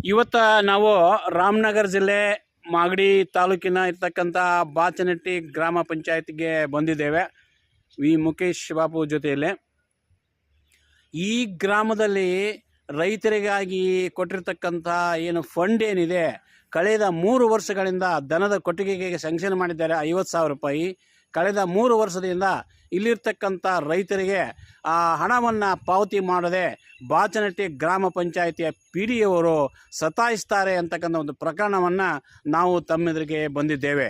ಇವತ್ತು ನಾವು ರಾಮನಗರ ಜಿಲ್ಲೆ ಮಾಗಡಿ ತಾಲೂಕಿನ ಇರ್ತಕ್ಕಂಥ ಬಾಚನಟ್ಟಿ ಗ್ರಾಮ ಪಂಚಾಯತ್ಗೆ ಬಂದಿದ್ದೇವೆ ವಿ ಮುಖೇಶ್ ಬಾಬು ಜೊತೆಯಲ್ಲಿ. ಈ ಗ್ರಾಮದಲ್ಲಿ ರೈತರಿಗಾಗಿ ಕೊಟ್ಟಿರ್ತಕ್ಕಂಥ ಏನು ಫಂಡ್ ಏನಿದೆ, ಕಳೆದ 3 ವರ್ಷಗಳಿಂದ ದನದ ಕೊಟ್ಟಿಗೆಗೆ ಸ್ಯಾಂಕ್ಷನ್ ಮಾಡಿದ್ದಾರೆ 50,000 ರೂಪಾಯಿ. ಕಳೆದ 3 ವರ್ಷದಿಂದ ಇಲ್ಲಿರ್ತಕ್ಕಂಥ ರೈತರಿಗೆ ಆ ಹಣವನ್ನು ಪಾವತಿ ಮಾಡದೆ ಬಾಚನಟ್ಟಿ ಗ್ರಾಮ ಪಂಚಾಯಿತಿಯ PD ಅವರು ಸತಾಯಿಸ್ತಾರೆ ಅಂತಕ್ಕಂಥ ಒಂದು ಪ್ರಕರಣವನ್ನು ನಾವು ತಮ್ಮೆದುರಿಗೆ ಬಂದಿದ್ದೇವೆ.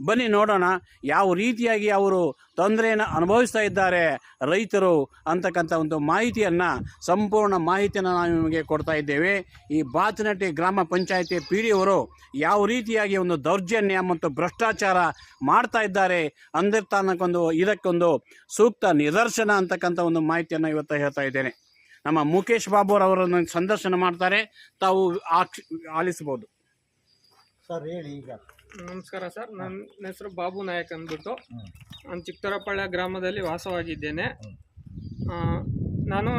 ಬನ್ನಿ ನೋಡೋಣ ಯಾವ ರೀತಿಯಾಗಿ ಅವರು ತೊಂದರೆಯನ್ನು ಅನುಭವಿಸ್ತಾ ಇದ್ದಾರೆ ರೈತರು ಅಂತಕ್ಕಂಥ ಒಂದು ಮಾಹಿತಿಯನ್ನು, ಸಂಪೂರ್ಣ ಮಾಹಿತಿಯನ್ನು ನಾವು ನಿಮಗೆ ಕೊಡ್ತಾ ಇದ್ದೇವೆ. ಈ ಬಾಚನಟ್ಟಿ ಗ್ರಾಮ ಪಂಚಾಯಿತಿ PD ಅವರು ಯಾವ ರೀತಿಯಾಗಿ ಒಂದು ದೌರ್ಜನ್ಯ ಮತ್ತು ಭ್ರಷ್ಟಾಚಾರ ಮಾಡ್ತಾ ಇದ್ದಾರೆ ಇದಕ್ಕೊಂದು ಸೂಕ್ತ ನಿದರ್ಶನ ಅಂತಕ್ಕಂಥ ಒಂದು ಮಾಹಿತಿಯನ್ನು ಇವತ್ತು ಹೇಳ್ತಾ ಇದ್ದೇನೆ. ನಮ್ಮ ಮುಖೇಶ್ ಬಾಬು ಅವರನ್ನು ಸಂದರ್ಶನ ಮಾಡ್ತಾರೆ, ತಾವು ಆಲಿಸಬಹುದು. ಸರ್ ಹೇಳಿ. ಈಗ ನಮಸ್ಕಾರ ಸರ್, ನನ್ನ ಹೆಸರು ಬಾಬು ನಾಯಕ್ ಅಂದ್ಬಿಟ್ಟು ನಾನು ಚಿಕ್ಕತರಪಾಳ್ಯ ಗ್ರಾಮದಲ್ಲಿ ವಾಸವಾಗಿದ್ದೇನೆ. ನಾನು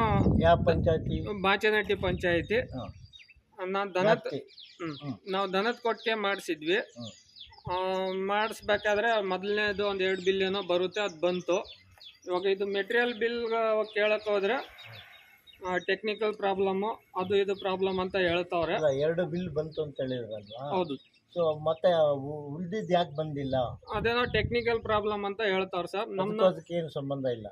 ಯಾವ ಪಂಚಾಯತಿ? ಬಾಚನಟ್ಟಿ ಪಂಚಾಯಿತಿ. ನಾವು ದನದ ಕೊಟ್ಟಿಗೆ ಮಾಡಿಸಿದ್ವಿ. ಮಾಡಿಸ್ಬೇಕಾದ್ರೆ ಮೊದಲನೇದು ಒಂದು 2 ಬಿಲ್ ಏನೋ ಬರುತ್ತೆ, ಅದು ಬಂತು. ಇವಾಗ ಇದು ಮೆಟೀರಿಯಲ್ ಬಿಲ್ ಕೇಳಕ್ಕೆ ಹೋದ್ರೆ ಟೆಕ್ನಿಕಲ್ ಪ್ರಾಬ್ಲಮ್ಮು, ಅದು ಇದು ಪ್ರಾಬ್ಲಮ್ ಅಂತ ಹೇಳ್ತಾವ್ರೆ. 2 ಬಿಲ್ ಬಂತು ಅಂತ ಹೇಳಿದ್ರಲ್ವಾ? ಹೌದು. ಸೊ ಮತ್ತೆ ಉಳಿದಿದ್ದು ಯಾಕೆ ಬಂದಿಲ್ಲ? ಅದೇನೋ ಟೆಕ್ನಿಕಲ್ ಪ್ರಾಬ್ಲಮ್ ಅಂತ ಹೇಳ್ತಾವ್ರೆ ಸರ್. ಅದಕ್ಕೆ ಏನು ಸಂಬಂಧ ಇಲ್ಲ.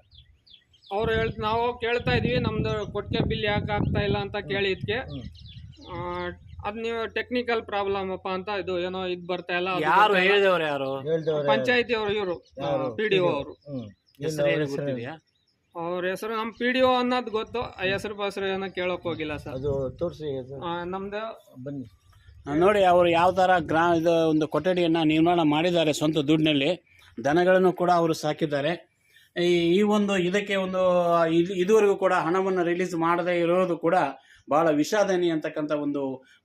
ಅವ್ರು ನಾವು ಕೇಳ್ತಾ ಇದೀವಿ ನಮ್ದು ಕೊಟ್ಟಿಗೆ ಬಿಲ್ ಯಾಕೆ ಆಗ್ತಾ ಇಲ್ಲ ಅಂತ ಕೇಳಿದ್ಕೆ ಅದ್ ನೀವು ಟೆಕ್ನಿಕಲ್ ಪ್ರಾಬ್ಲಮ್ ಅಪ್ಪ ಅಂತ ಇದು ಏನೋ ಇದು ಬರ್ತಾ ಇಲ್ಲ. ಯಾರು ಹೇಳಿದವರು? ಯಾರು? ಪಂಚಾಯತಿ ಅವರು, ಇವರು PDO ಅವರು. ಅವ್ರ ಹೆಸರು ನಮ್ಮ PDO ಅನ್ನೋದು ಗೊತ್ತು, ಹೆಸರು ಏನೋ ಕೇಳಕ್ ಹೋಗಿಲ್ಲ ಸರ್. ಅದು ತೋರಿಸಿ. ನಮ್ದು ಬನ್ನಿ ನೋಡಿ, ಅವರು ಯಾವ ಥರ ಇದು ಒಂದು ಕೊಠಡಿಯನ್ನು ನಿರ್ಮಾಣ ಮಾಡಿದ್ದಾರೆ ಸ್ವಂತ ದುಡ್ಡಿನಲ್ಲಿ. ದನಗಳನ್ನು ಕೂಡ ಅವರು ಸಾಕಿದ್ದಾರೆ. ಈ ಒಂದು ಇದಕ್ಕೆ ಇದುವರೆಗೂ ಕೂಡ ಹಣವನ್ನು ರಿಲೀಸ್ ಮಾಡದೇ ಇರೋದು ಕೂಡ ಬಹಳ ವಿಷಾದನೀಯ ಅಂತಕ್ಕಂಥ ಒಂದು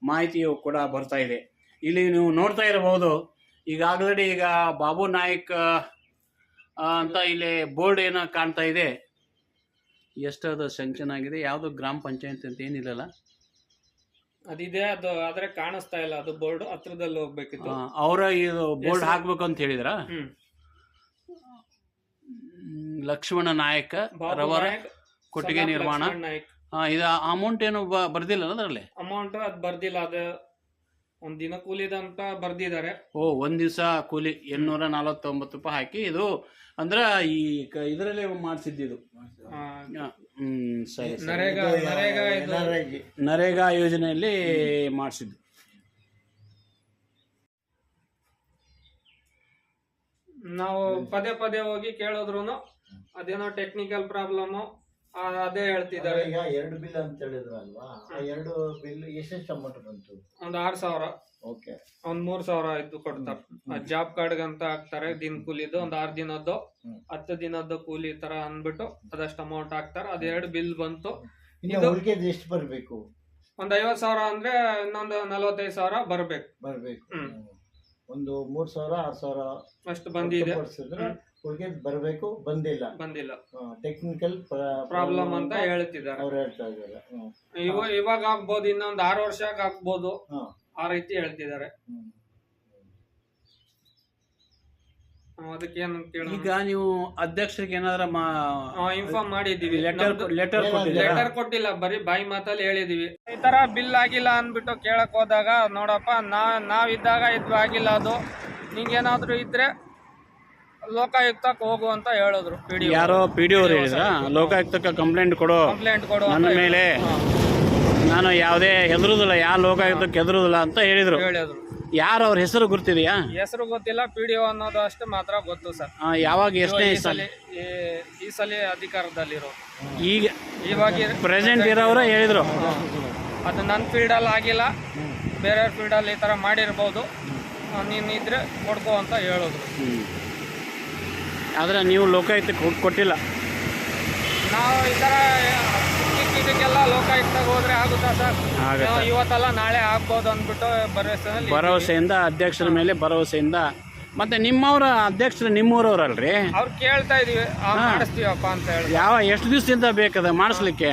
ಮಾಹಿತಿಯು ಕೂಡ ಬರ್ತಾ ಇದೆ. ಇಲ್ಲಿ ನೀವು ನೋಡ್ತಾ ಇರಬಹುದು, ಈಗ ಬಾಬು ನಾಯಕ್ ಅಂತ ಇಲ್ಲಿ ಬೋರ್ಡ್ ಏನೋ ಕಾಣ್ತಾ ಇದೆ. ಎಷ್ಟದು ಸ್ಯಾಂಕ್ಷನ್ ಆಗಿದೆ, ಯಾವುದು ಗ್ರಾಮ ಪಂಚಾಯತ್ ಅಂತ ಏನಿಲ್ಲಲ್ಲ, ಅದಿದೆ, ಅದು ಆದ್ರೆ ಕಾಣಿಸ್ತಾ ಇಲ್ಲ. ಅದು ಬೋರ್ಡ್ ಹತ್ರದಲ್ಲಿ ಹೋಗ್ಬೇಕಿತ್ತು. ಅವರ ಇದು ಬೋರ್ಡ್ ಹಾಕ್ಬೇಕು ಅಂತ ಹೇಳಿದ್ರ. ಲಕ್ಷ್ಮಣ ನಾಯಕ ರವರ ಕೊಟ್ಟಿಗೆ ನಿರ್ಮಾಣ. ಇದು ಅಮೌಂಟ್ ಏನು ಬರ್ದಿಲ್ಲ ಅದರಲ್ಲಿ? ಅಮೌಂಟ್ ಅದು ಬರ್ದಿಲ್ಲ. ಅದು ಒಂದ್ ದಿನ ಕೂಲಿದಂತ ಬರ್ದಿದ್ದಾರೆ. ಒಂದ್ ದಿವಸ ಕೂಲಿ 849 ರೂಪಾಯಿ ಹಾಕಿ ಇದು ಅಂದ್ರ ಈ ಇದರಲ್ಲಿ ಮಾಡಿಸಿದ್ದು. ಸರಿ, ನರೇಗಾ ಯೋಜನೆಯಲ್ಲಿ ಮಾಡಿಸಿದ್ದು. ನಾವು ಪದೇ ಪದೇ ಹೋಗಿ ಕೇಳಿದ್ರು ಅದೇನೋ ಟೆಕ್ನಿಕಲ್ ಪ್ರಾಬ್ಲಮ್ ಅದೇ ಹೇಳ್ತಿದ್ದಾರೆ. ಈಗ 2 ಬಿಲ್ ಅಂತ ಹೇಳಿದ್ರಲ್ವಾ? 2 ಬಿಲ್ ಎಷ್ಟು ಅಮೌಂಟ್ ಬಂತು? ಒಂದು 6,000. ಓಕೆ. ಒಂದ್ 3,000 ಇದು ಕೊಡ್ತಾರೆ. ಜಾಬ್ ಕಾರ್ಡ್ ಅಂತ ಹಾಕ್ತಾರೆ, ದಿನ ಕೂಲಿದು. ಒಂದ್ 6 ದಿನದ್ದು 10 ದಿನದ್ದು ಕೂಲಿ ತರ ಅನ್ಬಿಟ್ಟು ಅದಷ್ಟು ಅಮೌಂಟ್ ಹಾಕ್ತಾರೆ. ಅದ್ 2 ಬಿಲ್ ಬಂತು. ಎಷ್ಟು ಬರ್ಬೇಕು? ಒಂದ್ 50,000 ಅಂದ್ರೆ ಇನ್ನೊಂದು 45,000 ಬರ್ಬೇಕು. ಒಂದು 3,000 6,000 ಅಷ್ಟು ಬಂದಿದೆ. ಬರಬೇಕು, ಬಂದಿಲ್ಲ. ಟೆಕ್ನಿಕಲ್ ಪ್ರಾಬ್ಲಮ್ ಅಂತ ಹೇಳ್ತಿದ್ದಾರೆ. ಅವ್ರು ಹೇಳ್ತಾ ಇದ್ದಾರೆ. ಇವಾಗ ಆಗ್ಬೋದು, ಇನ್ನೊಂದು 6 ವರ್ಷಕ್ಕೆ ಆಗ್ಬೋದು, ಆ ರೀತಿ ಹೇಳ್ತಿದ್ದಾರೆ. ಅದಕ್ಕೆ ಈಗ ನೀವು ಅಧ್ಯಕ್ಷರಿಗೆ ಏನಾದ್ರ ಇನ್ಫಾರ್ಮ್ ಮಾಡಿದೀವಿ. ಲೆಟರ್ ಕೊಟ್ಟಿಲ್ಲ, ಬರೀ ಬಾಯಿ ಮಾತಲ್ಲಿ ಹೇಳಿದೀವಿ. ಈ ತರ ಬಿಲ್ ಆಗಿಲ್ಲ ಅನ್ಬಿಟ್ಟು ಕೇಳಕ್ ಹೋದಾಗ, ನೋಡಪ್ಪ ನಾವಿದ್ದಾಗ ಇದು ಆಗಿಲ್ಲ, ಅದು ನಿಂಗೇನಾದ್ರು ಇದ್ರೆ ಲೋಕಾಯುಕ್ತಕ್ಕೆ ಹೋಗು ಅಂತ ಹೇಳಿದ್ರು. ಯಾರೋ PDO ಅವರು ಹೇಳಿದ್ರ? ಲೋಕಾಯುಕ್ತಕ್ಕೆ ಕಂಪ್ಲೇಂಟ್ ಕೊಡು ನನ್ನ ಮೇಲೆ, ನಾನು ಯಾವುದೇ ಹೆದರುದಿಲ್ಲ, ಯಾವ ಲೋಕಾಯುಕ್ತಕ್ಕೆ ಹೆದರುದಿಲ್ಲ ಅಂತ ಹೇಳಿದ್ರು. ಯಾರು ಅವ್ರ ಹೆಸರು ಗೊತ್ತಿದೆಯಾ? ಹೆಸರು ಗೊತ್ತಿಲ್ಲ. PDO ಅನ್ನೋದು ಅಷ್ಟು ಮಾತ್ರ ಗೊತ್ತು ಸರ್. ಯಾವಾಗ, ಎಷ್ಟನೇ ಸಲ? ಈ ಸಲ ಅಧಿಕಾರದಲ್ಲಿರೋ, ಇವಾಗ ಪ್ರೆಸೆಂಟ್ ಇರೋರು ಹೇಳಿದ್ರು. ಅದು ನನ್ನ ಫೀಲ್ಡಲ್ಲಿ ಆಗಿಲ್ಲ, ಬೇರೆ ಫೀಲ್ಡಲ್ಲಿ ಈ ಥರ ಮಾಡಿರ್ಬೋದು, ನೀನು ಇದ್ರೆ ಕೊಡ್ಕೋ ಅಂತ ಹೇಳಿದ್ರು. ಆದರೆ ನೀವು ಲೋಕಾಯುಕ್ತಕ್ಕೆ ಕೊಟ್ಟಿಲ್ಲ? ನಾವು ಈ ಥರ ಇದಕ್ಕೆಲ್ಲ ಲೋಕಾಯುಕ್ತಕ್ಕೆ ಹೋದ್ರೆ ಆಗುತ್ತಾ ಸರ್? ಇವತ್ತಲ್ಲ ನಾಳೆ ಆಗ್ಬೋದು ಅಂದ್ಬಿಟ್ಟು ಭರವಸೆಯಿಂದ, ಅಧ್ಯಕ್ಷರ ಮೇಲೆ ಭರವಸೆಯಿಂದ. ಮತ್ತೆ ನಿಮ್ಮವರ ಅಧ್ಯಕ್ಷರು ನಿಮ್ಮೂರವ್ರಲ್ರಿ? ಅವ್ರು ಕೇಳ್ತಾ ಇದೀವಿ, ಮಾಡಿಸ್ತೀವಪ್ಪ ಅಂತ ಹೇಳಿ. ಎಷ್ಟು ದಿವಸದಿಂದ ಬೇಕದ ಮಾಡಿಸ್ಲಿಕ್ಕೆ?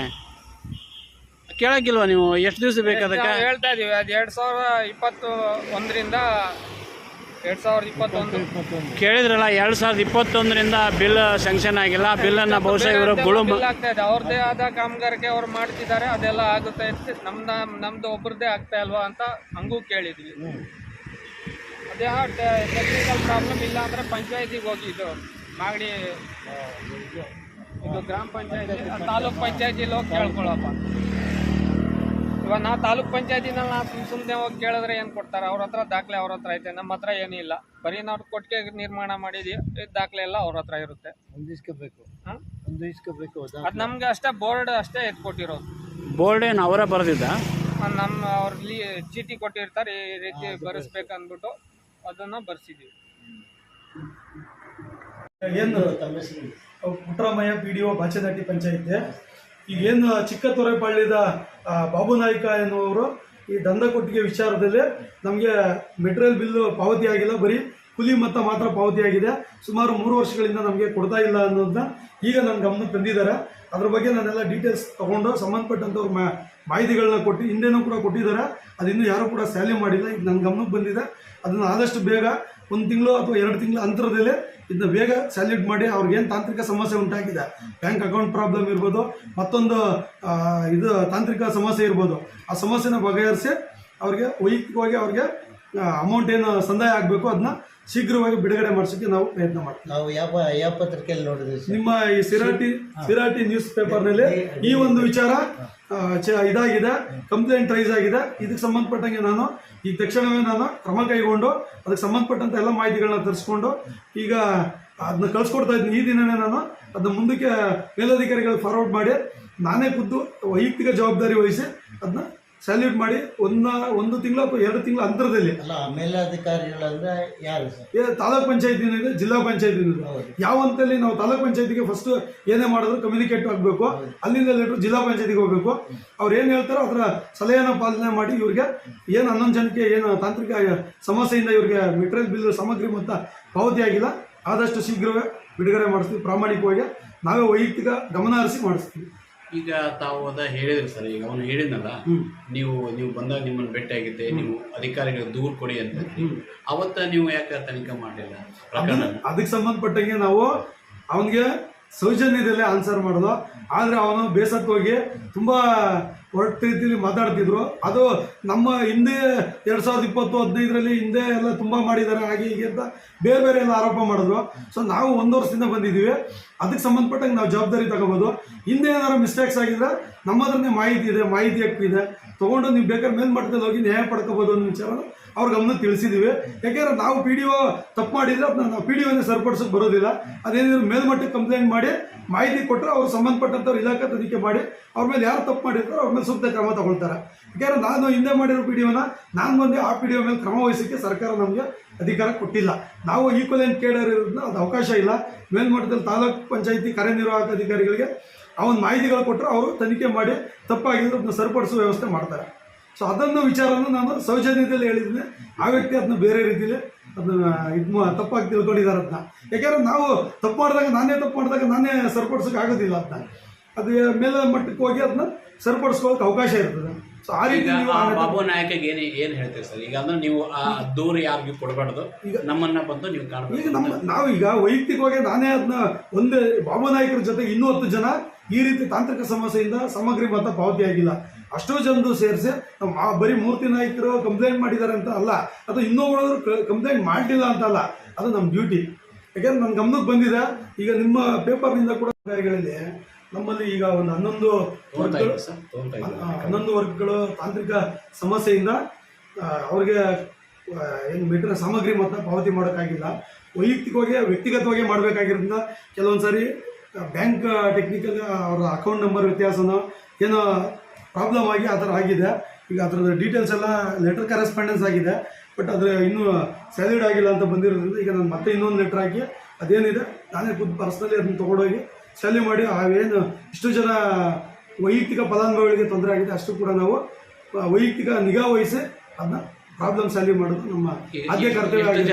ಕೇಳಕ್ಕಿಲ್ವಾ ನೀವು? ಎಷ್ಟು ದಿವಸ ಬೇಕು ಅದಕ್ಕೆ? ಹೇಳ್ತಾ ಇದೀವಿ ಅದು 2021ರಿಂದ 2021 ಕೇಳಿದ್ರಲ್ಲ, 2021ರಿಂದ ಬಿಲ್ ಸ್ಯಾಂಕ್ಷನ್ ಆಗಿಲ್ಲ. ಬಿಲ್ಲನ್ನು ಬಹುಶಃ ಇವರು ಬಿಲ್ ಆಗ್ತಾ ಇದೆ. ಅವ್ರದ್ದೇ ಆದ ಕಾಮಗಾರಿಕೆ ಅವ್ರು ಮಾಡ್ತಿದ್ದಾರೆ, ಅದೆಲ್ಲ ಆಗುತ್ತೆ. ನಮ್ದು ಒಬ್ರದ್ದೇ ಆಗ್ತಾ ಇಲ್ವಾ ಅಂತ ಹಂಗೂ ಕೇಳಿದ್ವಿ. ಅದೇ ಟೆಕ್ನಿಕಲ್ ಪ್ರಾಬ್ಲಮ್ ಇಲ್ಲ ಅಂದ್ರೆ ಪಂಚಾಯತಿಗೆ ಹೋಗಿ, ಇದು ಮಾಗಡಿ ಇದು ಗ್ರಾಮ ಪಂಚಾಯತಿ ತಾಲೂಕ್ ಪಂಚಾಯತಿಲಿ ಹೋಗಿ ಕೇಳ್ಕೊಳ್ಳಪ್ಪ. ಇವಾಗ ನಾವು ತಾಲೂಕ್ ಪಂಚಾಯತಿನಲ್ಲಿ ನಾವು ಸುಮ್ಮನೆ ಹೋಗಿ ಕೇಳಿದ್ರೆ ಏನು ಕೊಡ್ತಾರೆ? ಅವ್ರ ಹತ್ರ ದಾಖಲೆ ಅವ್ರ ಹತ್ರ ಐತೆ, ನಮ್ಮ ಹತ್ರ ಏನೂ ಇಲ್ಲ. ಬರೀ ನಾವು ಕೊಟ್ಟಿಗೆ ನಿರ್ಮಾಣ ಮಾಡಿದೀವಿ, ದಾಖಲೆ ಎಲ್ಲ ಅವ್ರ ಹತ್ರ ಇರುತ್ತೆ. ಅದು ನಮ್ಗೆ ಅಷ್ಟೇ ಬೋರ್ಡ್ ಅಷ್ಟೇ ಎತ್ಕೊಟ್ಟಿರೋದು. ಬೋರ್ಡ್ ಏನು ಅವರೇ ಬರೆದಿದ್ದ? ಅವ್ರಲ್ಲಿ ಚೀಟಿ ಕೊಟ್ಟಿರ್ತಾರೆ, ಈ ರೀತಿ ಬರೆಸ್ಬೇಕಂದ್ಬಿಟ್ಟು ಅದನ್ನು ಬರ್ಸಿದೀವಿ. ಏನು ಪುಟ್ಟರಾಮಯ್ಯ PDO ಬಾಚೇನಹಟ್ಟಿ ಪಂಚಾಯತಿ. ಈಗೇನು ಚಿಕ್ಕತೊರೆಪಾಳ್ಯದ ಬಾಬು ನಾಯ್ಕ ಎನ್ನುವರು ಈ ದಂಧಕೊಟ್ಟಿಗೆ ವಿಚಾರದಲ್ಲಿ ನಮಗೆ ಮೆಟೀರಿಯಲ್ ಬಿಲ್ಲು ಪಾವತಿ ಆಗಿಲ್ಲ, ಬರೀ ಕೂಲಿ ಮೊತ್ತ ಮಾತ್ರ ಪಾವತಿ ಆಗಿದೆ. ಸುಮಾರು 3 ವರ್ಷಗಳಿಂದ ನಮಗೆ ಕೊಡ್ತಾ ಇಲ್ಲ ಅನ್ನೋದನ್ನ ಈಗ ನನ್ನ ಗಮನಕ್ಕೆ ತಂದಿದ್ದಾರೆ. ಅದ್ರ ಬಗ್ಗೆ ನಾನೆಲ್ಲ ಡೀಟೇಲ್ಸ್ ತಗೊಂಡು ಸಂಬಂಧಪಟ್ಟಂಥವ್ರ ಮಾಹಿತಿಗಳನ್ನ ಕೊಟ್ಟು ಹಿಂದೆನೂ ಕೂಡ ಕೊಟ್ಟಿದ್ದಾರೆ. ಅದಿನ್ನೂ ಯಾರೂ ಕೂಡ ಸ್ಯಾಲ್ಯೂ ಮಾಡಿಲ್ಲ. ಈಗ ನನ್ನ ಗಮನಕ್ಕೆ ಬಂದಿದೆ. ಅದನ್ನು ಆದಷ್ಟು ಬೇಗ 1 ತಿಂಗಳು ಅಥವಾ 2 ತಿಂಗಳ ಅಂತರದಲ್ಲಿ ಇದನ್ನ ಬೇಗ ಸ್ಯಾಲ್ಯೂಟ್ ಮಾಡಿ ಅವ್ರಿಗೇನು ತಾಂತ್ರಿಕ ಸಮಸ್ಯೆ ಉಂಟಾಗಿದೆ, ಬ್ಯಾಂಕ್ ಅಕೌಂಟ್ ಪ್ರಾಬ್ಲಮ್ ಇರ್ಬೋದು, ಮತ್ತೊಂದು ಇದು ತಾಂತ್ರಿಕ ಸಮಸ್ಯೆ ಇರ್ಬೋದು, ಆ ಸಮಸ್ಯೆನ ಬಗೆಹರಿಸಿ ಅವ್ರಿಗೆ ವೈಯಕ್ತಿಕವಾಗಿ ಅವ್ರಿಗೆ ಅಮೌಂಟ್ ಏನು ಸಂದಾಯ ಆಗಬೇಕು ಅದನ್ನ ಶೀಘ್ರವಾಗಿ ಬಿಡುಗಡೆ ಮಾಡಿಸೋಕ್ಕೆ ನಾವು ಪ್ರಯತ್ನ ಮಾಡ್ತೀವಿ. ನಾವು ಯಾವ ಪತ್ರಿಕೆಯಲ್ಲಿ ನೋಡಿದ್ವಿ ನಿಮ್ಮ ಈ ಸಿರಾಟಿ ನ್ಯೂಸ್ ಪೇಪರ್ನಲ್ಲಿ ಈ ಒಂದು ವಿಚಾರ ಇದಾಗಿದೆ, ಕಂಪ್ಲೇಂಟ್ ರೈಸ್ ಆಗಿದೆ. ಇದಕ್ಕೆ ಸಂಬಂಧಪಟ್ಟಂಗೆ ನಾನು ಈ ತಕ್ಷಣವೇ ನಾನು ಕ್ರಮ ಕೈಗೊಂಡು ಅದಕ್ಕೆ ಸಂಬಂಧಪಟ್ಟಂತ ಎಲ್ಲ ಮಾಹಿತಿಗಳನ್ನ ತರಿಸ್ಕೊಂಡು ಈಗ ಅದನ್ನ ಕಳ್ಸಿಕೊಡ್ತಾ ಇದ್ದೀನಿ. ಈ ದಿನನೇ ನಾನು ಅದನ್ನ ಮುಂದಕ್ಕೆ ಮೇಲಧಿಕಾರಿಗಳಿಗೆ ಫಾರ್ವರ್ಡ್ ಮಾಡಿ ನಾನೇ ಖುದ್ದು ವೈಯಕ್ತಿಕ ಜವಾಬ್ದಾರಿ ವಹಿಸಿ ಅದನ್ನ ಸ್ಯಾಲ್ಯೂಟ್ ಮಾಡಿ 1 ತಿಂಗಳು ಅಥವಾ 2 ತಿಂಗಳ ಅಂತರದಲ್ಲಿ. ಅಲ್ಲ, ಮೇಲಾಧಿಕಾರಿಗಳಂದ್ರೆ ಯಾರು ಸರ್? ತಾಲೂಕ್ ಪಂಚಾಯತಿನೂ ಇದೆ, ಜಿಲ್ಲಾ ಪಂಚಾಯತಿನೂ ಇದೆ. ಯಾವ ಹಂತದಲ್ಲಿ ನಾವು ತಾಲೂಕ್ ಪಂಚಾಯತಿಗೆ ಫಸ್ಟ್ ಏನೇ ಮಾಡಿದ್ರು ಕಮ್ಯುನಿಕೇಟ್ ಆಗಬೇಕು, ಅಲ್ಲಿಂದ ಲೆಟ್ರು ಜಿಲ್ಲಾ ಪಂಚಾಯತಿಗೆ ಹೋಗಬೇಕು. ಅವ್ರು ಏನು ಹೇಳ್ತಾರೋ ಅದರ ಸಲಹೆಯನ್ನು ಪಾಲನೆ ಮಾಡಿ ಇವ್ರಿಗೆ ಏನು 11 ಜನಕ್ಕೆ ಏನು ತಾಂತ್ರಿಕ ಸಮಸ್ಯೆಯಿಂದ ಇವ್ರಿಗೆ ಮೆಟೀರಿಯಲ್ ಬಿಲ್ ಸಾಮಗ್ರಿ ಮೊತ್ತ ಪಾವತಿ ಆಗಿಲ್ಲ, ಆದಷ್ಟು ಶೀಘ್ರವೇ ಬಿಡುಗಡೆ ಮಾಡಿಸ್ತೀವಿ. ಪ್ರಾಮಾಣಿಕವಾಗಿ ನಾವೇ ವೈಯಕ್ತಿಕ ಗಮನ ಹರಿಸಿ ಮಾಡಿಸ್ತೀವಿ. ಈಗ ತಾವು ಹೇಳಿದ್ರಿ ಸರ್, ಈಗ ಅವನು ಹೇಳಿದ್ನಲ್ಲ, ನೀವು ಬಂದಾಗ ನಿಮ್ಮನ್ನು ಭೇಟಿಯಾಗಿದ್ದೆ, ನೀವು ಅಧಿಕಾರಿಗಳಿಗೆ ದೂರು ಕೊಡಿ ಅಂತ. ಅವತ್ತ ನೀವು ಯಾಕೆ ತನಿಖೆ ಮಾಡಲಿಲ್ಲ? ಅದಕ್ಕೆ ಸಂಬಂಧಪಟ್ಟಂಗೆ ನಾವು ಅವನಿಗೆ ಸೌಜನ್ಯದಲ್ಲೇ ಆನ್ಸರ್ ಮಾಡೋದು. ಆದರೆ ಅವನು ಬೇಸತ್ತು ಹೋಗಿ ತುಂಬ ಹೊರಟ ರೀತಿಯಲ್ಲಿ ಮಾತಾಡ್ತಿದ್ರು. ಅದು ನಮ್ಮ ಹಿಂದೆ 2020-15ರಲ್ಲಿ ಹಿಂದೆ ಎಲ್ಲ ತುಂಬ ಮಾಡಿದ್ದಾರೆ ಹಾಗೆ ಹೀಗೆ ಅಂತ ಬೇರೆ ಎಲ್ಲ ಆರೋಪ ಮಾಡಿದ್ರು. ಸೊ ನಾವು 1 ವರ್ಷದಿಂದ ಬಂದಿದ್ದೀವಿ. ಅದಕ್ಕೆ ಸಂಬಂಧಪಟ್ಟಂಗೆ ನಾವು ಜವಾಬ್ದಾರಿ ತಗೋಬೋದು. ಹಿಂದೆ ಏನಾದ್ರು ಮಿಸ್ಟೇಕ್ಸ್ ಆಗಿದ್ರೆ ನಮ್ಮ ಹತ್ರನೇ ಮಾಹಿತಿ ಇದೆ, ಮಾಹಿತಿ ಹಕ್ಕಿದೆ, ತೊಗೊಂಡು ನೀವು ಬೇಕಾದ್ರೆ ಮೇಲ್ಮಟ್ಟದಲ್ಲಿ ಹೋಗಿ ನ್ಯಾಯ ಪಡ್ಕೋಬೋದು ಅನ್ನೋ ವಿಚಾರನ ಅವ್ರ ಗಮನ ತಿಳಿಸಿದ್ದೀವಿ. ಯಾಕೆಂದ್ರೆ ನಾವು PDO ತಪ್ಪು ಮಾಡಿದ್ರೆ ಅದನ್ನ ನಾವು PDOನೇ ಸರಿಪಡಿಸೋಕೆ ಬರೋದಿಲ್ಲ. ಅದೇನಿದ್ರು ಮೇಲ್ಮಟ್ಟಕ್ಕೆ ಕಂಪ್ಲೇಂಟ್ ಮಾಡಿ ಮಾಹಿತಿ ಕೊಟ್ಟರೆ ಅವ್ರು ಸಂಬಂಧಪಟ್ಟಂಥವ್ರು ಇಲಾಖೆ ತನಿಖೆ ಮಾಡಿ ಅವ್ರ ಮೇಲೆ ಯಾರು ತಪ್ಪು ಮಾಡಿರ್ತಾರೋ ಅವ್ರ ಮೇಲೆ ಸೂಕ್ತ ಕ್ರಮ ತಗೊಳ್ತಾರೆ. ಯಾಕೆಂದ್ರೆ ನಾನು ಹಿಂದೆ ಮಾಡಿರೋ PDOನ ನಾನು ಬಂದು ಆ PDO ಮೇಲೆ ಕ್ರಮ ವಹಿಸೋಕ್ಕೆ ಸರ್ಕಾರ ನಮಗೆ ಅಧಿಕಾರ ಕೊಟ್ಟಿಲ್ಲ. ನಾವು ಈಕ್ವಲೆಂಟ್ ಕೇಡರ್ ಇರೋದನ್ನ ಅದು ಅವಕಾಶ ಇಲ್ಲ. ಮೇಲ್ಮಟ್ಟದಲ್ಲಿ ತಾಲೂಕ್ ಪಂಚಾಯತಿ ಕಾರ್ಯನಿರ್ವಾಹಕ ಅಧಿಕಾರಿಗಳಿಗೆ ಅವನ ಮಾಹಿತಿಗಳು ಕೊಟ್ಟರೆ ಅವರು ತನಿಖೆ ಮಾಡಿ ತಪ್ಪಾಗಿದ್ರೆ ಅದನ್ನ ಸರಿಪಡಿಸುವ ವ್ಯವಸ್ಥೆ ಮಾಡ್ತಾರೆ. ಸೊ ಅದನ್ನು ವಿಚಾರನ ನಾನು ಸೌಜನ್ಯದಲ್ಲಿ ಹೇಳಿದ್ದೀನಿ. ಆ ವ್ಯಕ್ತಿ ಅದನ್ನ ಬೇರೆ ರೀತಿಯಲ್ಲಿ ಅದನ್ನ ತಪ್ಪಾಗಿ ತಿಳ್ಕೊಂಡಿದ್ದಾರೆ ಅದನ್ನ. ಯಾಕೆಂದ್ರೆ ನಾವು ತಪ್ಪು ಮಾಡಿದಾಗ ನಾನೇ ಸರಿಪಡಿಸೋಕೆ ಆಗೋದಿಲ್ಲ. ಅದನ್ನ ಅದು ಮೇಲೆ ಮಟ್ಟಕ್ಕೆ ಹೋಗಿ ಅದನ್ನ ಸರಿಪಡಿಸ್ಕೊಳ್ಳೋಕೆ ಅವಕಾಶ ಇರ್ತದೆ. ಸೊ ಆ ರೀತಿ ಬಾಬು ನಾಯಕಗೆ ಏನು ಹೇಳ್ತೀರಿ ಸರ್? ಈಗ ಅಂದ್ರೆ ನೀವು ಆ ದೂರ ಯಾರಿಗೂ ಕೊಡಬಾರ್ದು, ಈಗ ನಮ್ಮನ್ನ ಬಂದು ನೀವು ಕಾಣಬೇಕು. ಈಗ ನಾವೀಗ ವೈಯಕ್ತಿಕವಾಗಿ ನಾನೇ ಅದನ್ನ ಒಂದೇ ಬಾಬು ನಾಯಕರ ಜೊತೆ 210 ಜನ ಈ ರೀತಿ ತಾಂತ್ರಿಕ ಸಮಸ್ಯೆಯಿಂದ ಸಾಮಗ್ರಿ ಮೊತ್ತ ಪಾವತಿ ಆಗಿಲ್ಲ. ಅಷ್ಟೋ ಜನರು ಸೇರಿಸಿ ಬರೀ ಮೂರ್ತಿ ನಾಯಕರು ಕಂಪ್ಲೇಂಟ್ ಮಾಡಿದ್ದಾರೆ ಅಂತ ಅಲ್ಲ, ಅದು ಇನ್ನೊಬ್ಬರು ಕಂಪ್ಲೇಂಟ್ ಮಾಡಲಿಲ್ಲ ಅಂತ ಅಲ್ಲ, ಅದು ನಮ್ಮ ಡ್ಯೂಟಿ. ಯಾಕೆಂದ್ರೆ ನನ್ನ ಗಮನಕ್ಕೆ ಬಂದಿದೆ. ಈಗ ನಿಮ್ಮ ಪೇಪರ್ನಿಂದ ಕೂಡ ಅಧಿಕಾರಿಗಳಲ್ಲಿ ನಮ್ಮಲ್ಲಿ ಈಗ ಒಂದು 11 ವರ್ಗಗಳು ತಾಂತ್ರಿಕ ಸಮಸ್ಯೆಯಿಂದ ಅವ್ರಿಗೆ ಏನು ಮೆಟೀರಿಯಲ್ ಸಾಮಗ್ರಿ ಮೊತ್ತ ಪಾವತಿ ಮಾಡೋಕ್ಕಾಗಿಲ್ಲ. ವ್ಯಕ್ತಿಗತವಾಗಿ ಮಾಡಬೇಕಾಗಿರೋದ್ರಿಂದ ಕೆಲವೊಂದು ಸಾರಿ ಬ್ಯಾಂಕ್ ಟೆಕ್ನಿಕಲ್ ಅವರ ಅಕೌಂಟ್ ನಂಬರ್ ವ್ಯತ್ಯಾಸನೋ ಏನೋ ಪ್ರಾಬ್ಲಮ್ ಆಗಿ ಆ ಥರ ಆಗಿದೆ. ಈಗ ಅದರದ ಡೀಟೇಲ್ಸ್ ಎಲ್ಲ ಲೆಟರ್ ಕರೆಸ್ಪಾಂಡೆನ್ಸ್ ಆಗಿದೆ, ಬಟ್ ಆದರೆ ಇನ್ನೂ ಸ್ಯಾಲ್ಯೂಡ್ ಆಗಿಲ್ಲ ಅಂತ ಬಂದಿರೋದ್ರಿಂದ ಈಗ ನಾನು ಮತ್ತೆ ಇನ್ನೊಂದು ಲೆಟ್ರ್ ಹಾಕಿ ಅದೇನಿದೆ ನಾನೇ ಖುದ್ದು ಪರ್ಸ್ನಲಿ ಅದನ್ನು ತೊಗೊಂಡೋಗಿ ಸ್ಯಾಲ್ಯೂ ಮಾಡಿ ಅವೇನು ಇಷ್ಟು ಜನ ವೈಯಕ್ತಿಕ ಫಲಾನುಭವಿಗಳಿಗೆ ತೊಂದರೆ ಆಗಿದೆ ಅಷ್ಟು ಕೂಡ ನಾವು ವೈಯಕ್ತಿಕ ನಿಗಾ ವಹಿಸಿ ಅದನ್ನ ಪ್ರಾಬ್ಲಮ್ ಸ್ಯಾಲ್ಯೂ ಮಾಡೋದು ನಮ್ಮ ಆದ್ಯ ಕರ್ತವ್ಯ ಆಗಿದೆ.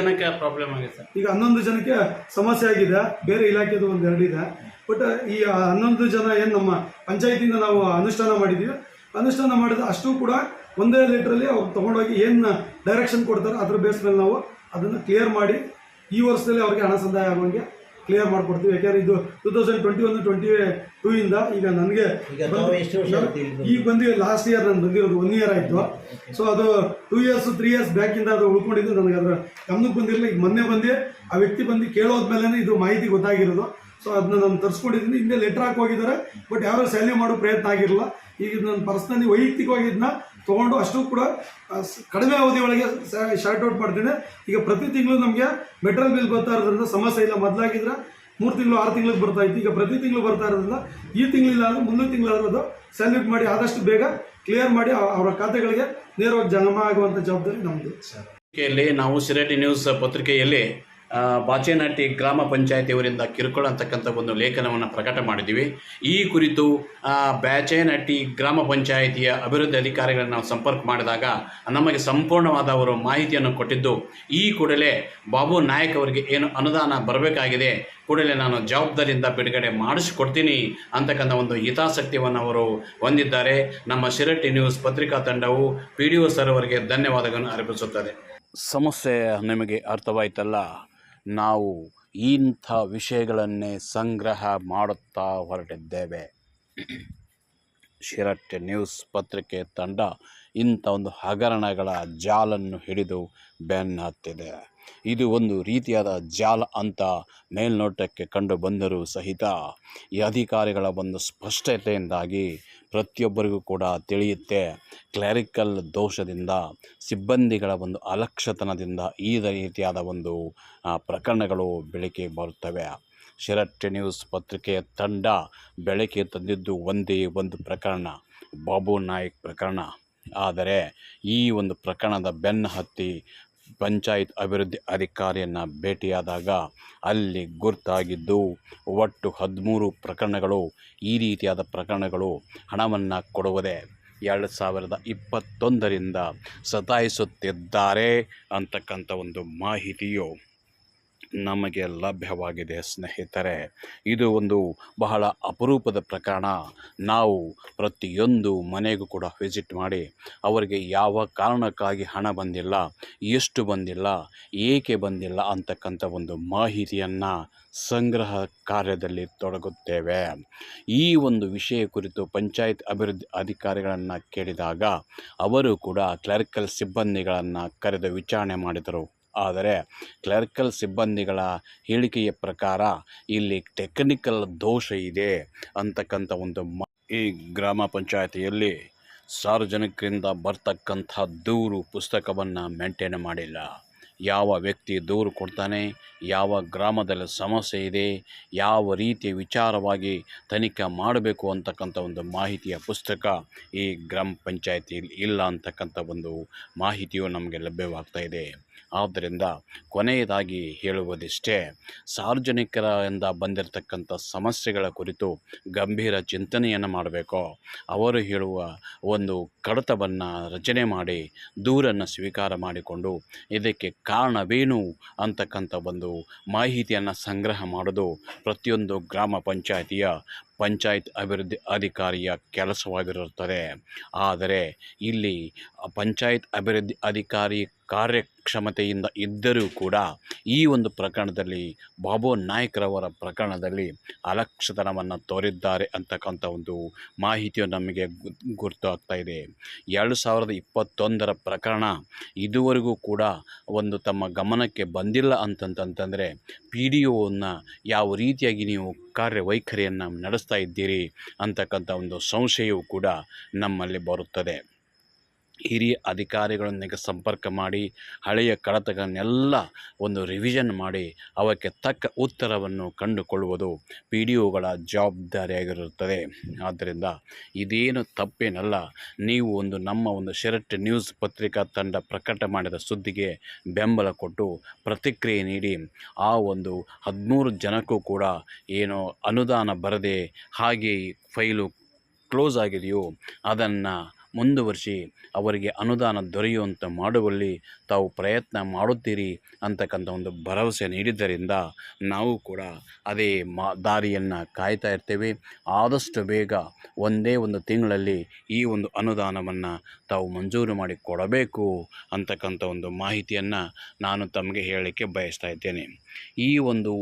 ಈಗ 11 ಜನಕ್ಕೆ ಸಮಸ್ಯೆ ಆಗಿದೆ, ಬೇರೆ ಇಲಾಖೆದು 1-2 ಇದೆ. ಬಟ್ ಈ 11 ಜನ ಏನು ನಮ್ಮ ಪಂಚಾಯತಿಯಿಂದ ನಾವು ಅನುಷ್ಠಾನ ಮಾಡಿದ್ದೀವಿ ಅನುಷ್ಠಾನ ಮಾಡಿದ ಅಷ್ಟು ಕೂಡ ಒಂದೇ ಲೀಟ್ರಲ್ಲಿ ಅವ್ರು ತೊಗೊಂಡೋಗಿ ಏನು ಡೈರೆಕ್ಷನ್ ಕೊಡ್ತಾರೆ ಅದ್ರ ಬೇಸ್ ಮೇಲೆ ನಾವು ಅದನ್ನು ಕ್ಲಿಯರ್ ಮಾಡಿ ಈ ವರ್ಷದಲ್ಲಿ ಅವ್ರಿಗೆ ಹಣ ಸಂದಾಯ ಆಗುವಂಗೆ ಕ್ಲಿಯರ್ ಮಾಡಿಕೊಡ್ತೀವಿ. ಯಾಕೆಂದರೆ ಇದು 2021-22 ಇಂದ ಈಗ ನನಗೆ ಈಗ ಬಂದು ಲಾಸ್ಟ್ ಇಯರ್ ನಾನು ಬಂದಿರೋದು 1 ಇಯರ್ ಆಯಿತು. ಸೊ ಅದು 2 ಇಯರ್ಸ್ 3 ಇಯರ್ಸ್ ಬ್ಯಾಕಿಂದ ಅದು ಉಳ್ಕೊಂಡಿದ್ದು, ನನಗೆ ಅದರ ಗಮನಕ್ಕೆ ಬಂದಿರಲಿಲ್ಲ. ಈಗ ಮೊನ್ನೆ ಬಂದು ಆ ವ್ಯಕ್ತಿ ಬಂದು ಕೇಳೋದ್ಮೇಲೆ ಇದು ಮಾಹಿತಿ ಗೊತ್ತಾಗಿರೋದು. ಸೊ ಅದನ್ನ ನಾನು ತರಿಸ್ಕೊಂಡಿದ್ದೀನಿ. ಹಿಂದೆ ಲೆಟ್ರ್ ಹಾಕಿ ಹೋಗಿದ್ದಾರೆ, ಬಟ್ ಯಾರೋ ಸ್ಯಾಲ್ಯೂ ಮಾಡೋ ಪ್ರಯತ್ನ ಆಗಿರಲಿಲ್ಲ. ಈಗ ನಾನು ಪರ್ಸ್ನಲಿ ವೈಯಕ್ತಿಕವಾಗಿ ಇದನ್ನ ತೊಗೊಂಡು ಅಷ್ಟು ಕೂಡ ಕಡಿಮೆ ಅವಧಿ ಒಳಗೆ ಶಾರ್ಟ್ ಔಟ್ ಮಾಡ್ತೀನಿ. ಈಗ ಪ್ರತಿ ತಿಂಗಳು ನಮಗೆ ಮೆಟೀರಿಯಲ್ ಬಿಲ್ ಬರ್ತಾ ಇರೋದ್ರಿಂದ ಸಮಸ್ಯೆ ಇಲ್ಲ. ಮೊದಲಾಗಿದ್ರೆ 3 ತಿಂಗಳು 6 ತಿಂಗಳಿಗೆ ಬರ್ತಾ ಇತ್ತು, ಈಗ ಪ್ರತಿ ತಿಂಗಳು ಬರ್ತಾ ಇರೋದ್ರಿಂದ ಈ ತಿಂಗಳಿಲ್ಲ ಅಂದರೆ ಮುಂದಿನ ತಿಂಗಳಾದ್ರೂ ಅದು ಸ್ಯಾಲ್ಯೂಟ್ ಮಾಡಿ ಆದಷ್ಟು ಬೇಗ ಕ್ಲಿಯರ್ ಮಾಡಿ ಅವರ ಖಾತೆಗಳಿಗೆ ನೇರವಾಗಿ ಜಮಾ ಆಗುವಂಥ ಜವಾಬ್ದಾರಿ ನಮ್ಮದು. ನಾವು ಸಿರಟಿ ನ್ಯೂಸ್ ಪತ್ರಿಕೆಯಲ್ಲಿ ಬಾಚೇನಹಟ್ಟಿ ಗ್ರಾಮ ಪಂಚಾಯತಿಯವರಿಂದ ಕಿರುಕುಳ ಅಂತಕ್ಕಂಥ ಒಂದು ಲೇಖನವನ್ನು ಪ್ರಕಟ ಮಾಡಿದ್ದೀವಿ. ಈ ಕುರಿತು ಬಾಚೇನಹಟ್ಟಿ ಗ್ರಾಮ ಪಂಚಾಯಿತಿಯ ಅಭಿವೃದ್ಧಿ ಅಧಿಕಾರಿಗಳನ್ನು ನಾವು ಸಂಪರ್ಕ ಮಾಡಿದಾಗ ನಮಗೆ ಸಂಪೂರ್ಣವಾದ ಅವರು ಮಾಹಿತಿಯನ್ನು ಕೊಟ್ಟಿದ್ದು, ಈ ಕೂಡಲೇ ಬಾಬು ನಾಯಕ್ ಅವರಿಗೆ ಏನು ಅನುದಾನ ಬರಬೇಕಾಗಿದೆ, ಕೂಡಲೇ ನಾನು ಜವಾಬ್ದಾರಿಯಿಂದ ಬಿಡುಗಡೆ ಮಾಡಿಸಿಕೊಡ್ತೀನಿ ಅಂತಕ್ಕಂಥ ಒಂದು ಹಿತಾಸಕ್ತಿಯನ್ನು ಅವರು ಹೊಂದಿದ್ದಾರೆ. ನಮ್ಮ ಸಿರಟಿ ನ್ಯೂಸ್ ಪತ್ರಿಕಾ ತಂಡವು PDO ಸರ್ ಅವರಿಗೆ ಧನ್ಯವಾದಗಳನ್ನು ಅರ್ಪಿಸುತ್ತದೆ. ಸಮಸ್ಯೆ ನಿಮಗೆ ಅರ್ಥವಾಯ್ತಲ್ಲ. ನಾವು ಇಂಥ ವಿಷಯಗಳನ್ನೇ ಸಂಗ್ರಹ ಮಾಡುತ್ತಾ ಹೊರಟಿದ್ದೇವೆ. ಸಿರಟಿ ನ್ಯೂಸ್ ಪತ್ರಿಕೆ ತಂಡ ಇಂಥ ಒಂದು ಹಗರಣಗಳ ಜಾಲನ್ನು ಹಿಡಿದು ಬೆನ್ನು ಹತ್ತಿದೆ. ಇದು ಒಂದು ರೀತಿಯಾದ ಜಾಲ ಅಂತ ಮೇಲ್ನೋಟಕ್ಕೆ ಕಂಡು ಬಂದರೂ ಸಹಿತ ಈ ಅಧಿಕಾರಿಗಳ ಒಂದು ಸ್ಪಷ್ಟತೆಯಿಂದಾಗಿ ಪ್ರತಿಯೊಬ್ಬರಿಗೂ ಕೂಡ ತಿಳಿಯುತ್ತೆ. ಕ್ಲರಿಕಲ್ ದೋಷದಿಂದ, ಸಿಬ್ಬಂದಿಗಳ ಒಂದು ಅಲಕ್ಷ್ಯತನದಿಂದ ಈ ರೀತಿಯಾದ ಒಂದು ಪ್ರಕರಣಗಳು ಬೆಳಕಿಗೆ ಬರುತ್ತವೆ. ಸಿರಟಿ ನ್ಯೂಸ್ ಪತ್ರಿಕೆಯ ತಂಡ ಬೆಳಕಿಗೆ ತಂದಿದ್ದು ಒಂದೇ ಒಂದು ಪ್ರಕರಣ, ಬಾಬು ನಾಯಕ್ ಪ್ರಕರಣ. ಆದರೆ ಈ ಒಂದು ಪ್ರಕರಣದ ಬೆನ್ನು ಹತ್ತಿ ಪಂಚಾಯತ್ ಅಭಿವೃದ್ಧಿ ಅಧಿಕಾರಿಯನ್ನು ಭೇಟಿಯಾದಾಗ ಅಲ್ಲಿ ಗುರ್ತಾಗಿದ್ದು ಒಟ್ಟು 13 ಪ್ರಕರಣಗಳು. ಈ ರೀತಿಯಾದ ಪ್ರಕರಣಗಳು ಹಣವನ್ನು ಕೊಡುವುದೇ 2021ರಿಂದ ಸತಾಯಿಸುತ್ತಿದ್ದಾರೆ ಅಂತಕ್ಕಂಥ ಒಂದು ಮಾಹಿತಿಯು ನಮಗೆ ಲಭ್ಯವಾಗಿದೆ ಸ್ನೇಹಿತರೆ. ಇದು ಒಂದು ಬಹಳ ಅಪರೂಪದ ಪ್ರಕರಣ. ನಾವು ಪ್ರತಿಯೊಂದು ಮನೆಗೂ ಕೂಡ ವಿಸಿಟ್ ಮಾಡಿ ಅವರಿಗೆ ಯಾವ ಕಾರಣಕ್ಕಾಗಿ ಹಣ ಬಂದಿಲ್ಲ, ಎಷ್ಟು ಬಂದಿಲ್ಲ, ಏಕೆ ಬಂದಿಲ್ಲ ಅಂತಕ್ಕಂಥ ಒಂದು ಮಾಹಿತಿಯನ್ನು ಸಂಗ್ರಹ ಕಾರ್ಯದಲ್ಲಿ ತೊಡಗುತ್ತೇವೆ. ಈ ಒಂದು ವಿಷಯ ಕುರಿತು ಪಂಚಾಯತ್ ಅಭಿವೃದ್ಧಿ ಅಧಿಕಾರಿಗಳನ್ನು ಕೇಳಿದಾಗ ಅವರು ಕೂಡ ಕ್ಲರಿಕಲ್ ಸಿಬ್ಬಂದಿಗಳನ್ನು ಕರೆದು ವಿಚಾರಣೆ ಮಾಡಿದರು. ಆದರೆ ಕ್ಲರಿಕಲ್ ಸಿಬ್ಬಂದಿಗಳ ಹೇಳಿಕೆಯ ಪ್ರಕಾರ ಇಲ್ಲಿ ಟೆಕ್ನಿಕಲ್ ದೋಷ ಇದೆ ಅಂತಕ್ಕಂಥ ಒಂದು ಈ ಗ್ರಾಮ ಪಂಚಾಯತಿಯಲ್ಲಿ ಸಾರ್ವಜನಿಕರಿಂದ ಬರ್ತಕ್ಕಂಥ ದೂರು ಪುಸ್ತಕವನ್ನು ಮೇಂಟೈನ್ ಮಾಡಿಲ್ಲ. ಯಾವ ವ್ಯಕ್ತಿ ದೂರು ಕೊಡ್ತಾನೆ, ಯಾವ ಗ್ರಾಮದಲ್ಲಿ ಸಮಸ್ಯೆ ಇದೆ, ಯಾವ ರೀತಿಯ ವಿಚಾರವಾಗಿ ತನಿಖೆ ಮಾಡಬೇಕು ಅಂತಕ್ಕಂಥ ಒಂದು ಮಾಹಿತಿಯ ಪುಸ್ತಕ ಈ ಗ್ರಾಮ ಪಂಚಾಯತಿಯಲ್ಲಿ ಇಲ್ಲ ಅಂತಕ್ಕಂಥ ಒಂದು ಮಾಹಿತಿಯು ನಮಗೆ ಲಭ್ಯವಾಗ್ತಾ ಇದೆ. ಆದ್ದರಿಂದ ಕೊನೆಯದಾಗಿ ಹೇಳುವುದಿಷ್ಟೇ, ಸಾರ್ವಜನಿಕರಿಂದ ಬಂದಿರತಕ್ಕಂಥ ಸಮಸ್ಯೆಗಳ ಕುರಿತು ಗಂಭೀರ ಚಿಂತನೆಯನ್ನು ಮಾಡಬೇಕು. ಅವರು ಹೇಳುವ ಒಂದು ಕಡತವನ್ನು ರಚನೆ ಮಾಡಿ ದೂರನ್ನು ಸ್ವೀಕಾರ ಮಾಡಿಕೊಂಡು ಇದಕ್ಕೆ ಕಾರಣವೇನು ಅಂತಕ್ಕಂಥ ಒಂದು ಮಾಹಿತಿಯನ್ನು ಸಂಗ್ರಹ ಮಾಡೋದು ಪ್ರತಿಯೊಂದು ಗ್ರಾಮ ಪಂಚಾಯತಿಯ ಪಂಚಾಯತ್ ಅಭಿವೃದ್ಧಿ ಅಧಿಕಾರಿಯ ಕೆಲಸವಾಗಿರುತ್ತದೆ. ಆದರೆ ಇಲ್ಲಿ ಪಂಚಾಯತ್ ಅಭಿವೃದ್ಧಿ ಅಧಿಕಾರಿ ಕಾರ್ಯಕ್ಷಮತೆಯಿಂದ ಇದ್ದರೂ ಕೂಡ ಈ ಒಂದು ಪ್ರಕರಣದಲ್ಲಿ ಬಾಬು ನಾಯ್ಕರವರ ಪ್ರಕರಣದಲ್ಲಿ ಅಲಕ್ಷ್ಯತನವನ್ನು ತೋರಿದ್ದಾರೆ ಅಂತಕ್ಕಂಥ ಒಂದು ಮಾಹಿತಿಯು ನಮಗೆ ಗುರ್ತಾಗ್ತಾ ಇದೆ. 2021ರ ಪ್ರಕರಣ ಇದುವರೆಗೂ ಕೂಡ ಒಂದು ತಮ್ಮ ಗಮನಕ್ಕೆ ಬಂದಿಲ್ಲ ಅಂತಂತಂದರೆ PDOವನ್ನು ಯಾವ ರೀತಿಯಾಗಿ ನೀವು ಕಾರ್ಯವೈಖರಿಯನ್ನು ನಡೆಸ್ತಾ ಇದ್ದೀರಿ ಅಂತಕ್ಕಂಥ ಒಂದು ಸಂಶಯವೂ ಕೂಡ ನಮ್ಮಲ್ಲಿ ಬರುತ್ತದೆ. ಹಿರಿಯ ಅಧಿಕಾರಿಗಳೊಂದಿಗೆ ಸಂಪರ್ಕ ಮಾಡಿ ಹಳೆಯ ಕಡತಗಳನ್ನೆಲ್ಲ ಒಂದು ರಿವಿಷನ್ ಮಾಡಿ ಅವಕ್ಕೆ ತಕ್ಕ ಉತ್ತರವನ್ನು ಕಂಡುಕೊಳ್ಳುವುದು PDOಗಳ ಜವಾಬ್ದಾರಿಯಾಗಿರುತ್ತದೆ. ಆದ್ದರಿಂದ ಇದೇನು ತಪ್ಪೇನಲ್ಲ. ನೀವು ನಮ್ಮ ಒಂದು ಸಿರಟಿ ನ್ಯೂಸ್ ಪತ್ರಿಕಾ ತಂಡ ಪ್ರಕಟ ಮಾಡಿದ ಸುದ್ದಿಗೆ ಬೆಂಬಲ ಕೊಟ್ಟು ಪ್ರತಿಕ್ರಿಯೆ ನೀಡಿ ಆ ಒಂದು 13 ಜನಕ್ಕೂ ಕೂಡ ಏನೋ ಅನುದಾನ ಬರದೆ ಹಾಗೆ ಫೈಲು ಕ್ಲೋಸ್ ಆಗಿದೆಯೋ ಅದನ್ನು ಮುಂದುವರಿಸಿ ಅವರಿಗೆ ಅನುದಾನ ದೊರೆಯುವಂತೆ ಮಾಡುವಲ್ಲಿ ತಾವು ಪ್ರಯತ್ನ ಮಾಡುತ್ತೀರಿ ಅಂತಕ್ಕಂಥ ಒಂದು ಭರವಸೆ ನೀಡಿದ್ದರಿಂದ ನಾವು ಕೂಡ ಅದೇ ದಾರಿಯನ್ನು ಕಾಯ್ತಾ ಇರ್ತೇವೆ. ಆದಷ್ಟು ಬೇಗ ಒಂದೇ ಒಂದು ತಿಂಗಳಲ್ಲಿ ಈ ಒಂದು ಅನುದಾನವನ್ನು ತಾವು ಮಂಜೂರು ಮಾಡಿ ಕೊಡಬೇಕು ಅಂತಕ್ಕಂಥ ಒಂದು ಮಾಹಿತಿಯನ್ನು ನಾನು ತಮಗೆ ಹೇಳಲಿಕ್ಕೆ ಬಯಸ್ತಾ ಇದ್ದೇನೆ. ಈ ಒಂದು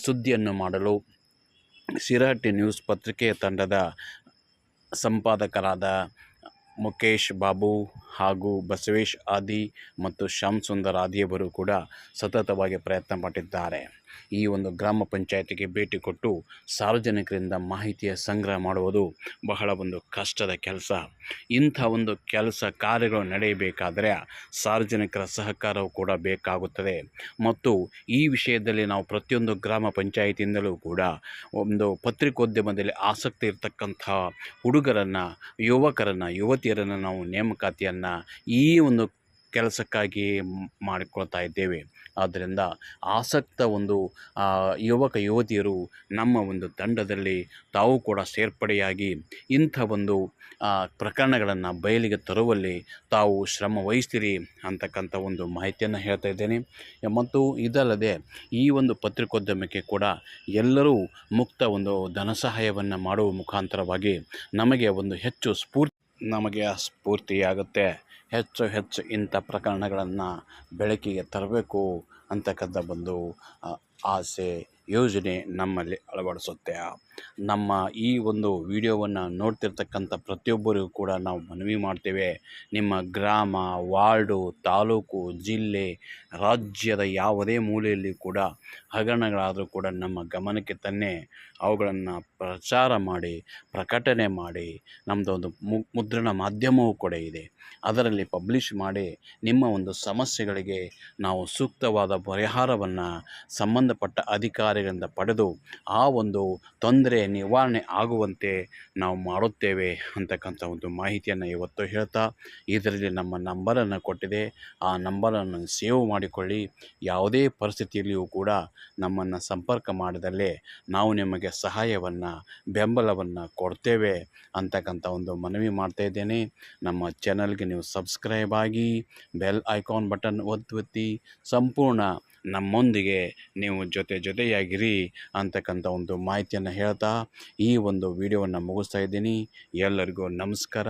ಸುದ್ದಿಯನ್ನು ಮಾಡಲು ಸಿರಹಟ್ಟಿ ನ್ಯೂಸ್ ಪತ್ರಿಕೆಯ ತಂಡದ ಸಂಪಾದಕರಾದ ಮುಖೇಶ್ ಬಾಬು ಹಾಗೂ ಬಸವೇಶ್ ಆದಿ ಮತ್ತು ಶ್ಯಾಮ್ ಸುಂದರ್ ಆದಿಯವರು ಕೂಡ ಸತತವಾಗಿ ಪ್ರಯತ್ನ ಪಟ್ಟಿದ್ದಾರೆ. ಈ ಒಂದು ಗ್ರಾಮ ಪಂಚಾಯತಿಗೆ ಭೇಟಿ ಕೊಟ್ಟು ಸಾರ್ವಜನಿಕರಿಂದ ಮಾಹಿತಿಯ ಸಂಗ್ರಹ ಮಾಡುವುದು ಬಹಳ ಒಂದು ಕಷ್ಟದ ಕೆಲಸ. ಇಂಥ ಒಂದು ಕೆಲಸ ಕಾರ್ಯಗಳು ನಡೆಯಬೇಕಾದರೆ ಸಾರ್ವಜನಿಕರ ಸಹಕಾರವು ಕೂಡ ಬೇಕಾಗುತ್ತದೆ. ಮತ್ತು ಈ ವಿಷಯದಲ್ಲಿ ನಾವು ಪ್ರತಿಯೊಂದು ಗ್ರಾಮ ಪಂಚಾಯಿತಿಯಿಂದಲೂ ಕೂಡ ಒಂದು ಪತ್ರಿಕೋದ್ಯಮದಲ್ಲಿ ಆಸಕ್ತಿ ಇರತಕ್ಕಂಥ ಹುಡುಗರನ್ನು, ಯುವಕರನ್ನು, ಯುವತಿಯರನ್ನು ನಾವು ನೇಮಕಾತಿಯನ್ನು ಈ ಒಂದು ಕೆಲಸಕ್ಕಾಗಿ ಮಾಡಿಕೊಳ್ತಾ ಇದ್ದೇವೆ. ಆದ್ದರಿಂದ ಆಸಕ್ತ ಒಂದು ಯುವಕ ಯುವತಿಯರು ನಮ್ಮ ಒಂದು ತಂಡದಲ್ಲಿ ತಾವು ಕೂಡ ಸೇರ್ಪಡೆಯಾಗಿ ಇಂಥ ಒಂದು ಪ್ರಕರಣಗಳನ್ನು ಬಯಲಿಗೆ ತರುವಲ್ಲಿ ತಾವು ಶ್ರಮ ವಹಿಸ್ತೀರಿ ಅಂತಕ್ಕಂಥ ಒಂದು ಮಾಹಿತಿಯನ್ನು ಹೇಳ್ತಾ ಇದ್ದೇನೆ. ಮತ್ತು ಇದಲ್ಲದೆ ಈ ಒಂದು ಪತ್ರಿಕೋದ್ಯಮಕ್ಕೆ ಕೂಡ ಎಲ್ಲರೂ ಮುಕ್ತ ಒಂದು ಧನ ಸಹಾಯವನ್ನು ಮಾಡುವ ಮುಖಾಂತರವಾಗಿ ನಮಗೆ ಒಂದು ಹೆಚ್ಚು ಸ್ಫೂರ್ತಿಯಾಗುತ್ತೆ. ಹೆಚ್ಚು ಇಂಥ ಪ್ರಕರಣಗಳನ್ನು ಬೆಳಕಿಗೆ ತರಬೇಕು ಅಂತಕ್ಕಂಥ ಒಂದು ಆಸೆ, ಯೋಜನೆ ನಮ್ಮಲ್ಲಿ ಅಳವಡಿಸುತ್ತೆ. ನಮ್ಮ ಈ ಒಂದು ವಿಡಿಯೋವನ್ನು ನೋಡ್ತಿರ್ತಕ್ಕಂಥ ಪ್ರತಿಯೊಬ್ಬರಿಗೂ ಕೂಡ ನಾವು ಮನವಿ ಮಾಡ್ತೇವೆ. ನಿಮ್ಮ ಗ್ರಾಮ, ವಾರ್ಡು, ತಾಲೂಕು, ಜಿಲ್ಲೆ, ರಾಜ್ಯದ ಯಾವುದೇ ಮೂಲೆಯಲ್ಲಿ ಕೂಡ ಹಗರಣಗಳಾದರೂ ಕೂಡ ನಮ್ಮ ಗಮನಕ್ಕೆ ತನ್ನಿ. ಅವುಗಳನ್ನು ಪ್ರಚಾರ ಮಾಡಿ, ಪ್ರಕಟಣೆ ಮಾಡಿ, ನಮ್ಮದೊಂದು ಮುದ್ರಣ ಮಾಧ್ಯಮವೂ ಕೂಡ ಇದೆ, ಅದರಲ್ಲಿ ಪಬ್ಲಿಷ್ ಮಾಡಿ ನಿಮ್ಮ ಒಂದು ಸಮಸ್ಯೆಗಳಿಗೆ ನಾವು ಸೂಕ್ತವಾದ ಪರಿಹಾರವನ್ನು ಸಂಬಂಧಪಟ್ಟ ಅಧಿಕಾರಿಗಳಿಂದ ಪಡೆದು ಆ ಒಂದು ತೊಂದರೆ ನಿವಾರಣೆ ಆಗುವಂತೆ ನಾವು ಮಾಡುತ್ತೇವೆ ಅಂತಕ್ಕಂಥ ಒಂದು ಮಾಹಿತಿಯನ್ನು ಇವತ್ತು ಹೇಳ್ತಾ, ಇದರಲ್ಲಿ ನಮ್ಮ ನಂಬರನ್ನು ಕೊಟ್ಟಿದೆ, ಆ ನಂಬರನ್ನು ಸೇವ್ ಮಾಡಿಕೊಳ್ಳಿ. ಯಾವುದೇ ಪರಿಸ್ಥಿತಿಯಲ್ಲಿಯೂ ಕೂಡ ನಮ್ಮನ್ನು ಸಂಪರ್ಕ ಮಾಡಿದಲ್ಲೇ ನಾವು ನಿಮಗೆ ಸಹಾಯವನ್ನು, ಬೆಂಬಲವನ್ನು ಕೊಡ್ತೇವೆ ಅಂತಕ್ಕಂಥ ಒಂದು ಮನವಿ ಮಾಡ್ತಾ ಇದ್ದೇನೆ. ನಮ್ಮ ಚಾನಲ್ಗೆ ನೀವು ಸಬ್ಸ್ಕ್ರೈಬ್ ಆಗಿ ಬೆಲ್ ಐಕಾನ್ ಬಟನ್ ಒತ್ತಿ ಸಂಪೂರ್ಣ ನಮ್ಮೊಂದಿಗೆ ನೀವು ಜೊತೆಯಾಗಿರಿ ಅಂತಕ್ಕಂಥ ಒಂದು ಮಾಹಿತಿಯನ್ನು ಹೇಳ್ತಾ ಈ ಒಂದು ವಿಡಿಯೋವನ್ನು ಮುಗಿಸ್ತಾ ಇದ್ದೀನಿ. ಎಲ್ಲರಿಗೂ ನಮಸ್ಕಾರ.